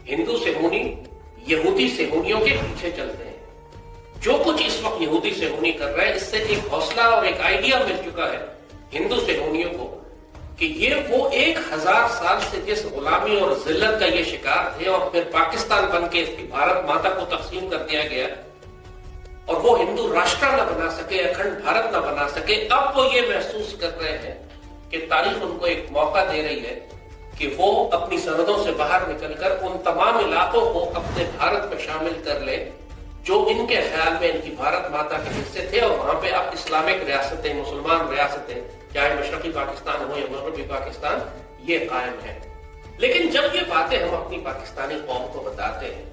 हिंदू सेहूनी यहूदी सेहूनियों के पीछे चलते हैं। जो कुछ इस वक्त यहूदी सेहूनी कर रहे हैं, इससे एक हौसला और एक आइडिया मिल चुका है हिंदू सेहूनियों को कि ये वो 1000 साल से जिस गुलामी और जिल्लत का ये शिकार थे और फिर पाकिस्तान बन के इसकी भारत माता को तकसीम कर दिया गया और वो हिंदू राष्ट्र न बना सके, अखंड भारत न बना सके, अब वो ये महसूस कर रहे हैं कि तारीख उनको एक मौका दे रही है कि वो अपनी सरहदों से बाहर निकलकर उन तमाम इलाकों को अपने भारत में शामिल कर ले जो इनके ख्याल में इनकी भारत माता के हिस्से थे। और वहां पे अब इस्लामिक रियासतें, मुसलमान रियासतें, चाहे मशरकी पाकिस्तान हो या मगरबी पाकिस्तान, ये कायम है। लेकिन जब ये बातें हम अपनी पाकिस्तानी कौम को बताते हैं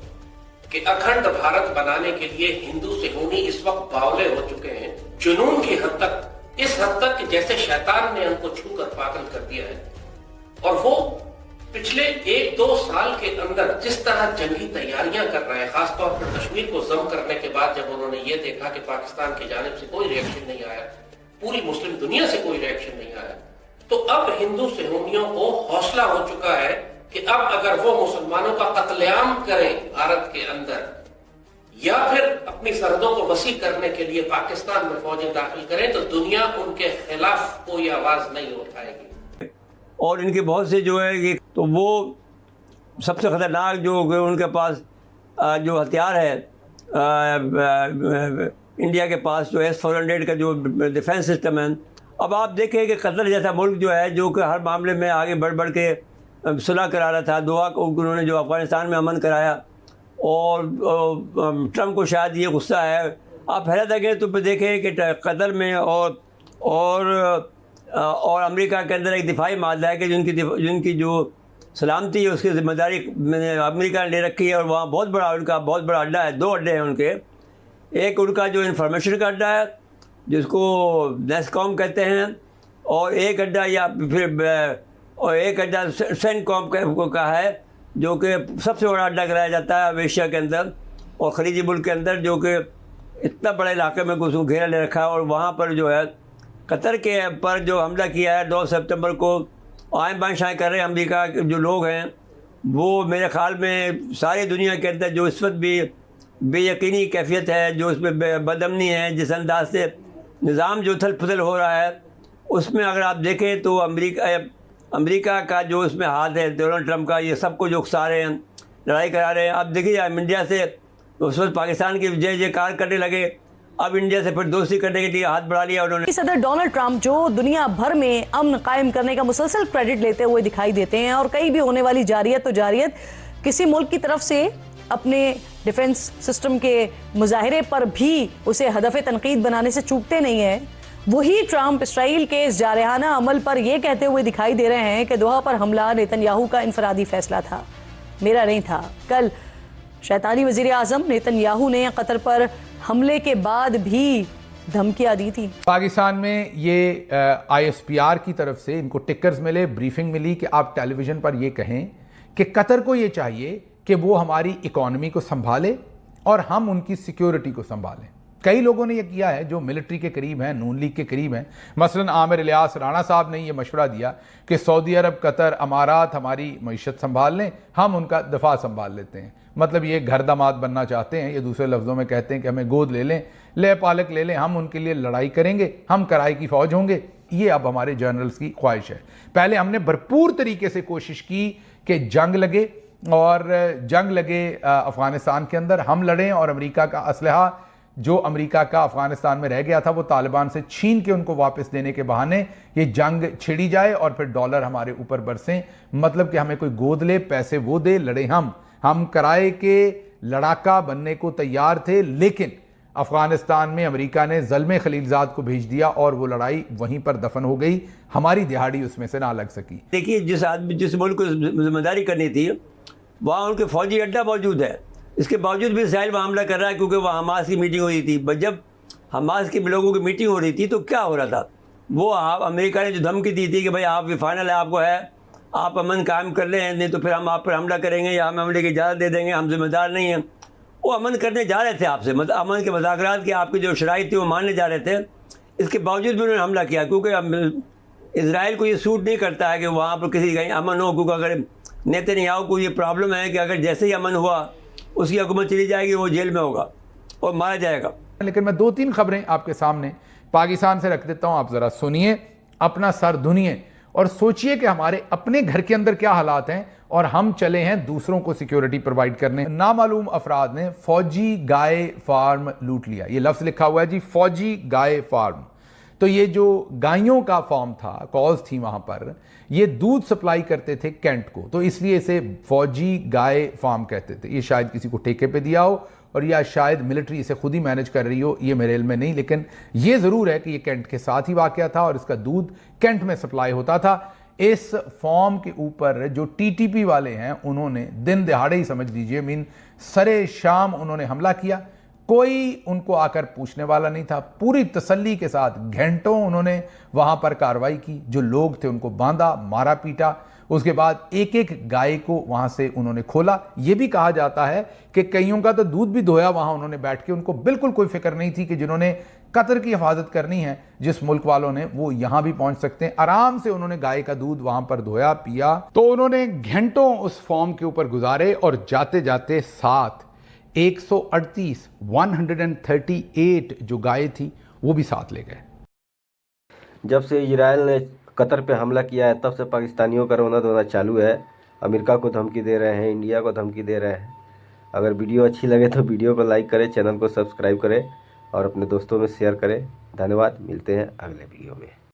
कि अखंड भारत बनाने के लिए हिंदू सेहूनी इस वक्त बावले हो चुके हैं, जुनून की हद तक, इस हद तक कि जैसे शैतान ने उनको छूकर पागल कर दिया है, और वो पिछले 1-2 साल के अंदर जिस तरह जंगी तैयारियां कर रहे हैं, खासतौर पर कश्मीर को जम करने के बाद जब उन्होंने ये देखा कि पाकिस्तान की जानिब से कोई रिएक्शन नहीं आया, पूरी मुस्लिम दुनिया से कोई रिएक्शन नहीं आया, तो अब हिंदू सेहूनियों को हौसला हो चुका है कि अब अगर वो मुसलमानों का कत्लेआम करें भारत के अंदर या फिर अपनी सरहदों को वसी करने के लिए पाकिस्तान में फौजें दाखिल करें, तो दुनिया उनके खिलाफ कोई आवाज नहीं उठाएगी। और इनके बहुत से जो है ये, तो वो सबसे ख़तरनाक जो उनके पास जो हथियार है इंडिया के पास, जो S-400 का जो डिफेंस सिस्टम है। अब आप देखें कि कतर जैसा मुल्क जो है, जो कि हर मामले में आगे बढ़ बढ़ के सुलह करा रहा था, दुआ को उन्होंने जो अफ़गानिस्तान में अमन कराया, और ट्रम्प को शायद ये गुस्सा है। आप हैरत है तो देखें कि कतर में और अमेरिका के अंदर एक दिफाई मामला है कि जिनकी जो सलामती है उसकी ज़िम्मेदारी अमेरिका ने ले रखी है, और वहाँ बहुत बड़ा अड्डा है, 2 अड्डे हैं उनके। एक उनका जो इंफॉर्मेशन का अड्डा है जिसको नेस्कॉम कहते हैं, और एक अड्डा एक अड्डा सेंटकॉम का है जो कि सबसे बड़ा अड्डा कराया जाता है एशिया के अंदर और खलीजी मुल्क के अंदर, जो कि इतना बड़े इलाके में उसको घेरा ले रखा है। और वहाँ पर जो है कतर के पर जो हमला किया है 2 सितंबर को, आयम बादशाह कर रहे हैं अमेरिका के जो लोग हैं, वो मेरे ख़्याल में सारी दुनिया के अंदर जो इस वक्त भी बेयकीनी कैफियत है, जो इसमें बदअमनी है, जिस अंदाज से निज़ाम जो उथल पुथल हो रहा है, उसमें अगर आप देखें तो अमेरिका का जो इसमें हाथ है, डोनाल्ड ट्रम्प का, ये सब कुछ उकसा रहे हैं, लड़ाई करा रहे हैं। अब देखिए इंडिया से उस वक्त पाकिस्तान की जय जयकार करने लगे, अब इंडिया से फिर दोस्ती करने के लिए हाथ बढ़ा लिया उन्होंने। सदर डोनाल्ड ट्रंप जो दुनिया भर में अमन कायम करने का मुसलसल क्रेडिट लेते हुए दिखाई देते हैं, और कहीं भी होने वाली जारियत किसी मुल्क की तरफ से अपने डिफेंस सिस्टम के मुजाहिरे पर भी उसे हदफ तनकीद बनाने से चूकते नहीं है, वही ट्रंप इसराइल के इस जारहाना अमल पर यह कहते हुए दिखाई दे रहे हैं कि दोहा पर हमला नेतन्याहू का इनफरादी फैसला था, मेरा नहीं था। कल शैतानी वजीर आजम नेतन्याहू ने कतर पर हमले के बाद भी धमकियां दी थी। पाकिस्तान में ये ISPR की तरफ से इनको टिकर्स मिले, ब्रीफिंग मिली कि आप टेलीविज़न पर ये कहें कि कतर को ये चाहिए कि वो हमारी इकॉनमी को संभाले और हम उनकी सिक्योरिटी को संभालें। कई लोगों ने ये किया है जो मिलिट्री के करीब हैं, नून लीग के करीब हैं। मसलन आमिर इलियास राणा साहब ने ये मशवरा दिया कि सऊदी अरब, कतर, अमारात हमारी मईशत संभाल लें, हम उनका दफा संभाल लेते हैं। मतलब ये घर दामाद बनना चाहते हैं, ये दूसरे लफ्ज़ों में कहते हैं कि हमें गोद ले लें, ले पालक ले लें, हम उनके लिए लड़ाई करेंगे, हम कराई की फ़ौज होंगे। ये अब हमारे जनरल्स की ख्वाहिश है। पहले हमने भरपूर तरीके से कोशिश की कि जंग लगे अफ़गानिस्तान के अंदर, हम लड़ें और अमेरिका का असलहा जो अमेरिका का अफ़गानिस्तान में रह गया था वो तालिबान से छीन के उनको वापस देने के बहाने ये जंग छिड़ी जाए और फिर डॉलर हमारे ऊपर बरसें। मतलब कि हमें कोई गोद ले, पैसे वो दे, लड़े हम कराए के लड़ाका बनने को तैयार थे। लेकिन अफ़गानिस्तान में अमेरिका ने ज़ल्मे खलीलज़ाद को भेज दिया और वो लड़ाई वहीं पर दफन हो गई, हमारी दिहाड़ी उसमें से ना लग सकी। देखिए जिस मुल्क को जिम्मेदारी करनी थी वहाँ उनके फ़ौजी अड्डा मौजूद है, इसके बावजूद भी इसराइल वहाँ हमला कर रहा है क्योंकि वहाँ हमास की मीटिंग हो रही थी। जब हमास के लोगों की मीटिंग हो रही थी तो क्या हो रहा था, वो अमेरिका ने जो धमकी दी थी कि भाई आप ये फाइनल है, आपको है, आप अमन कायम कर लें, नहीं तो फिर हम आप पर हमला करेंगे या हम हमले की इजाज़त दे देंगे, हम जिम्मेदार नहीं हैं। वो अमन करने जा रहे थे आपसे, अमन के मज़ाकरात की आपकी जो शराइत थी वो मानने जा रहे थे, इसके बावजूद भी उन्होंने हमला किया क्योंकि इसराइल को ये सूट नहीं करता है कि वहाँ पर किसी कहीं अमन हो, क्योंकि अगर नेतन्याहू को ये प्रॉब्लम है कि अगर जैसे ही अमन हुआ उसकी हुकूमत चली जाएगी, वो जेल में होगा और मारा जाएगा। लेकिन मैं 2-3 खबरें आपके सामने पाकिस्तान से रख देता हूं, आप जरा सुनिए, अपना सर धुनिए और सोचिए कि हमारे अपने घर के अंदर क्या हालात हैं और हम चले हैं दूसरों को सिक्योरिटी प्रोवाइड करने। नामालूम अफराद ने फौजी गाय फार्म लूट लिया। ये लफ्ज़ लिखा हुआ है जी, फौजी गाय फार्म। तो ये जो गायों का फार्म था, कॉज थी वहां पर, ये दूध सप्लाई करते थे कैंट को, तो इसलिए इसे फौजी गाय फार्म कहते थे। ये शायद किसी को ठेके पे दिया हो और या शायद मिलिट्री इसे खुद ही मैनेज कर रही हो, ये मेरे इल्म में नहीं, लेकिन ये ज़रूर है कि ये कैंट के साथ ही वाक़या था और इसका दूध कैंट में सप्लाई होता था। इस फॉर्म के ऊपर जो टीटीपी वाले हैं उन्होंने दिन दहाड़े ही समझ लीजिए, मीन सरे शाम उन्होंने हमला किया। कोई उनको आकर पूछने वाला नहीं था। पूरी तसल्ली के साथ घंटों उन्होंने वहां पर कार्रवाई की। जो लोग थे उनको बांधा, मारा पीटा। उसके बाद एक एक गाय को वहां से उन्होंने खोला। यह भी कहा जाता है कि कईयों का तो दूध भी धोया वहां उन्होंने बैठ के। उनको बिल्कुल कोई फिक्र नहीं थी कि जिन्होंने कतर की हिफाजत करनी है, जिस मुल्क वालों ने, वो यहां भी पहुंच सकते हैं। आराम से उन्होंने गाय का दूध वहां पर धोया, पिया। तो उन्होंने घंटों उस फॉर्म के ऊपर गुजारे और जाते जाते 138 जो गाय थी वो भी साथ ले गए। जब से इजराइल ने कतर पे हमला किया है तब से पाकिस्तानियों का रोना धोना चालू है। अमेरिका को धमकी दे रहे हैं, इंडिया को धमकी दे रहे हैं। अगर वीडियो अच्छी लगे तो वीडियो को लाइक करें, चैनल को सब्सक्राइब करें और अपने दोस्तों में शेयर करें। धन्यवाद, मिलते हैं अगले वीडियो में।